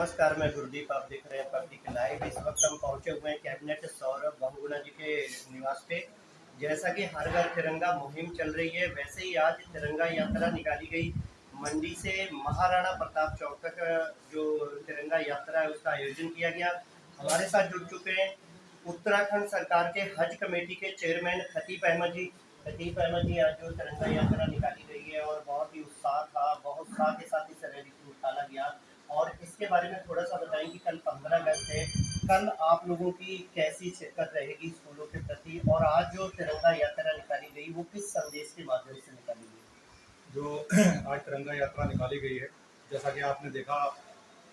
नमस्कार, मैं गुरदीप। आप देख रहे हैं पब्लिक लाइव। इस वक्त हम पहुंचे हुए हैं कैबिनेट सौरभ बहुगुणा जी के निवास पे। जैसा कि हर घर तिरंगा मुहिम चल रही है, वैसे ही आज तिरंगा यात्रा निकाली गई। मंडी से महाराणा प्रताप चौक तक जो तिरंगा यात्रा है उसका आयोजन किया गया। हमारे साथ जुड़ चुके हैं उत्तराखंड सरकार के हज कमेटी के चेयरमैन खतीब अहमद जी। खतीब अहमद जी, आज जो तिरंगा यात्रा निकाली गई है और बहुत ही उत्साह था, बहुत उत्साह के साथ इस रैली को निकाला गया। और इसके बारे में थोड़ा सा बताएं कि कल 15 अगस्त है, कल आप लोगों की कैसी शिरकत रहेगी स्कूलों के प्रति, और आज जो तिरंगा यात्रा निकाली गई वो किस संदेश के माध्यम से निकाली गई? जो आज तिरंगा यात्रा निकाली गई है, जैसा कि आपने देखा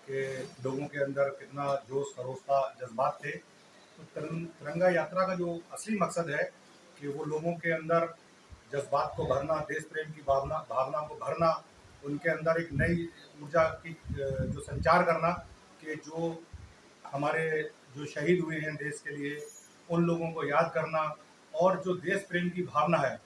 कि लोगों के अंदर कितना जोश खरोश था, जज्बात थे। तो तिरंगा यात्रा का जो असली मकसद है कि वो लोगों के अंदर जज्बात को भरना, देश प्रेम की भावना भावना को भरना, उनके अंदर एक नई ऊर्जा की जो संचार करना कि जो हमारे जो शहीद हुए हैं देश के लिए, उन लोगों को याद करना और जो देश प्रेम की भावना है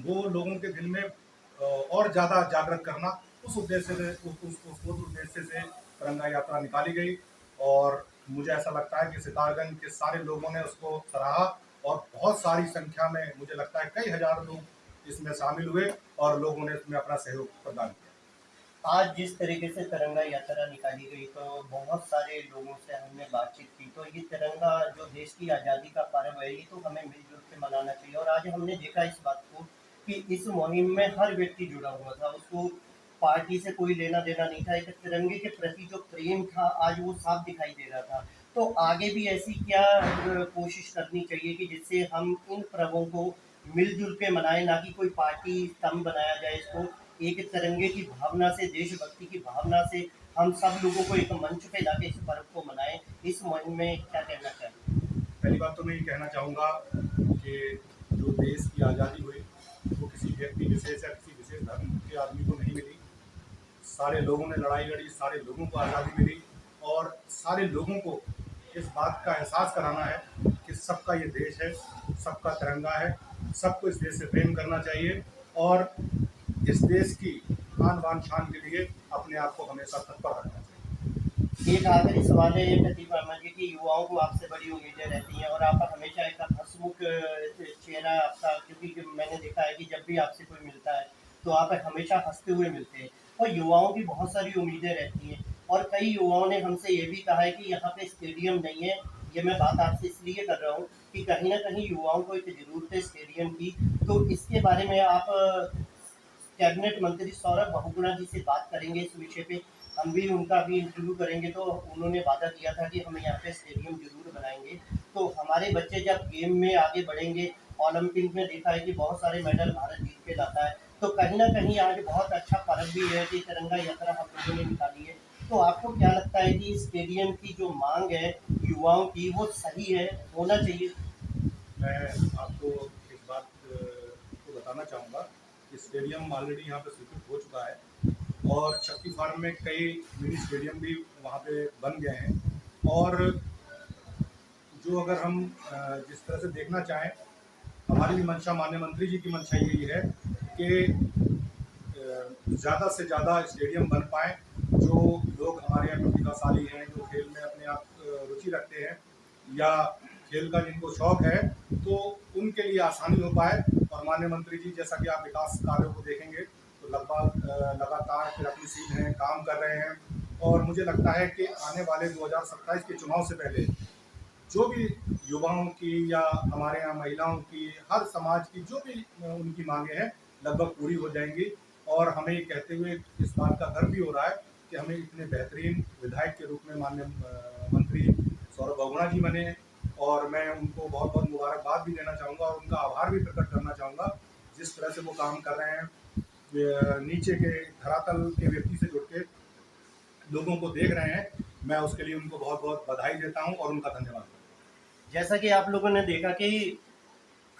वो लोगों के दिल में और ज़्यादा जागृत करना, उस उद्देश्य से उस उद्देश्य से तिरंगा यात्रा निकाली गई। और मुझे ऐसा लगता है कि सितारगंज के सारे लोगों ने उसको सराहा और बहुत सारी संख्या में, मुझे लगता है कई हजार लोग इसमें शामिल हुए और लोगों ने इसमें अपना सहयोग प्रदान किया। आज जिस तरीके से तिरंगा यात्रा निकाली गई तो बहुत सारे लोगों से हमने बातचीत की, तो ये तिरंगा जो देश की आज़ादी का पर्व है, ये तो हमें मिलजुल के मनाना चाहिए। और आज हमने देखा इस बात को कि इस मुहिम में हर व्यक्ति जुड़ा हुआ था, उसको पार्टी से कोई लेना देना नहीं था। एक तिरंगे के प्रति जो प्रेम था आज वो साफ दिखाई दे रहा था। तो आगे भी ऐसी क्या कोशिश करनी चाहिए कि जिससे हम इन पर्वों को मिलजुल के मनाएं, ना कि कोई पार्टी स्तंभ बनाया जाए इसको। एक तिरंगे की भावना से, देशभक्ति की भावना से हम सब लोगों को एक मंच पे लाके इस पर्व को मनाएं। इस मुहिम में क्या कहना चाहिए? पहली बात तो मैं ये कहना चाहूँगा कि जो देश की आज़ादी हुई वो किसी व्यक्ति विशेष या किसी विशेष धर्म के आदमी को नहीं मिली। सारे लोगों ने लड़ाई लड़ी, सारे लोगों को आज़ादी मिली और सारे लोगों को इस बात का एहसास कराना है कि सबका ये देश है, सबका तिरंगा है, सबको इस देश से प्रेम करना चाहिए और इस देश की आन बान शान के लिए अपने आप को हमेशा तत्पर रखना चाहिए। एक आखिरी सवाल है ये खतीब अहमद जी की, युवाओं को आपसे बड़ी उम्मीदें रहती हैं और आप हमेशा एक हंसमुख चेहरा आपका, क्योंकि मैंने देखा है कि जब भी आपसे कोई मिलता है तो आप हमेशा हंसते हुए मिलते हैं। और युवाओं की बहुत सारी उम्मीदें रहती हैं और कई युवाओं ने हमसे ये भी कहा है कि यहाँ पे स्टेडियम नहीं है। ये मैं बात आपसे इसलिए कर रहा हूँ कि कहीं ना कहीं युवाओं को एक ज़रूरत है स्टेडियम की। तो इसके बारे में आप कैबिनेट मंत्री सौरभ बहुगुणा जी से बात करेंगे इस विषय पे। हम भी उनका भी इंटरव्यू करेंगे, तो उन्होंने वादा किया था कि हम यहाँ पे स्टेडियम जरूर बनाएंगे। तो हमारे बच्चे जब गेम में आगे बढ़ेंगे, ओलंपिक में देखा है कि बहुत सारे मेडल भारत जीत के लाता है, तो कहीं ना कहीं आज बहुत अच्छा पर्व भी है कि तिरंगा यात्रा हम लोगों ने निकाली है। तो आपको क्या लगता है कि स्टेडियम की जो मांग है युवाओं की वो सही है, होना चाहिए? मैं आपको इस बात को बताना चाहूँगा कि स्टेडियम ऑलरेडी यहाँ पे स्वीकृत हो चुका है और शक्ति फार्म में कई मिनी स्टेडियम भी वहाँ पे बन गए हैं। और जो अगर हम जिस तरह से देखना चाहें, हमारी भी मंशा, माननीय मंत्री जी की मंशा यही है कि ज़्यादा से ज़्यादा स्टेडियम बन पाएँ। जो लोग हमारे यहाँ प्रतिभाशाली हैं, जो खेल में अपने आप रुचि रखते हैं या खेल का जिनको शौक है, तो उनके लिए आसानी हो पाए। और माननीय मंत्री जी, जैसा कि आप विकास कार्यों को देखेंगे तो लगभग लगातार प्रगतिशील हैं, काम कर रहे हैं। और मुझे लगता है कि आने वाले 2027 के चुनाव से पहले जो भी युवाओं की या हमारे यहाँ महिलाओं की, हर समाज की जो भी उनकी मांगे हैं लगभग पूरी हो जाएंगी। और हमें ये कहते हुए इस बात का गर्व भी हो रहा है कि हमें इतने बेहतरीन विधायक के रूप में माननीय मंत्री सौरभ बहुगुणा जी बने। और मैं उनको बहुत बहुत मुबारकबाद भी देना चाहूँगा और उनका आभार भी प्रकट करना चाहूँगा। जिस तरह से वो काम कर रहे हैं, नीचे के धरातल के व्यक्ति से जुड़ के लोगों को देख रहे हैं, मैं उसके लिए उनको बहुत बहुत बधाई देता हूँ और उनका धन्यवाद करता हूँ। जैसा कि आप लोगों ने देखा कि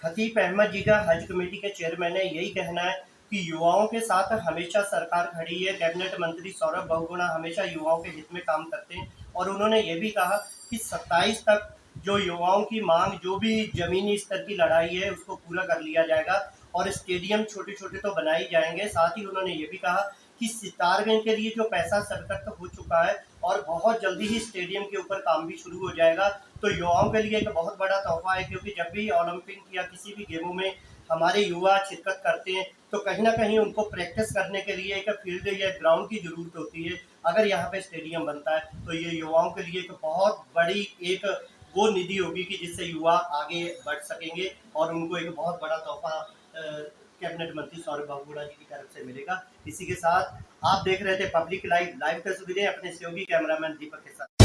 खतीब अहमद जी का हज कमेटी के चेयरमैन है, यही कहना है कि युवाओं के साथ हमेशा सरकार खड़ी है। कैबिनेट मंत्री सौरभ बहुगुणा हमेशा युवाओं के हित में काम करते हैं और उन्होंने ये भी कहा कि 27 तक जो युवाओं की मांग, जो भी जमीनी स्तर की लड़ाई है उसको पूरा कर लिया जाएगा और स्टेडियम छोटे छोटे तो बनाए जाएंगे। साथ ही उन्होंने ये भी कहा कि सितारगंज के लिए जो पैसा सरकत हो चुका है और बहुत जल्दी ही स्टेडियम के ऊपर काम भी शुरू हो जाएगा। तो युवाओं के लिए एक बहुत बड़ा तोहफा है, क्योंकि जब भी ओलंपिक या किसी भी गेमों में हमारे युवा शिरकत करते हैं तो कहीं ना कहीं उनको प्रैक्टिस करने के लिए एक फील्ड या ग्राउंड की ज़रूरत होती है। अगर यहाँ पे स्टेडियम बनता है तो ये युवाओं के लिए एक बहुत बड़ी एक वो निधि होगी कि जिससे युवा आगे बढ़ सकेंगे और उनको एक बहुत बड़ा तोहफा कैबिनेट मंत्री सौरभ बाबूड़ा जी की तरफ से मिलेगा। इसी के साथ आप देख रहे थे पब्लिक लाइव लाइव तस्वीरें अपने सहयोगी कैमरामैन दीपक के साथ।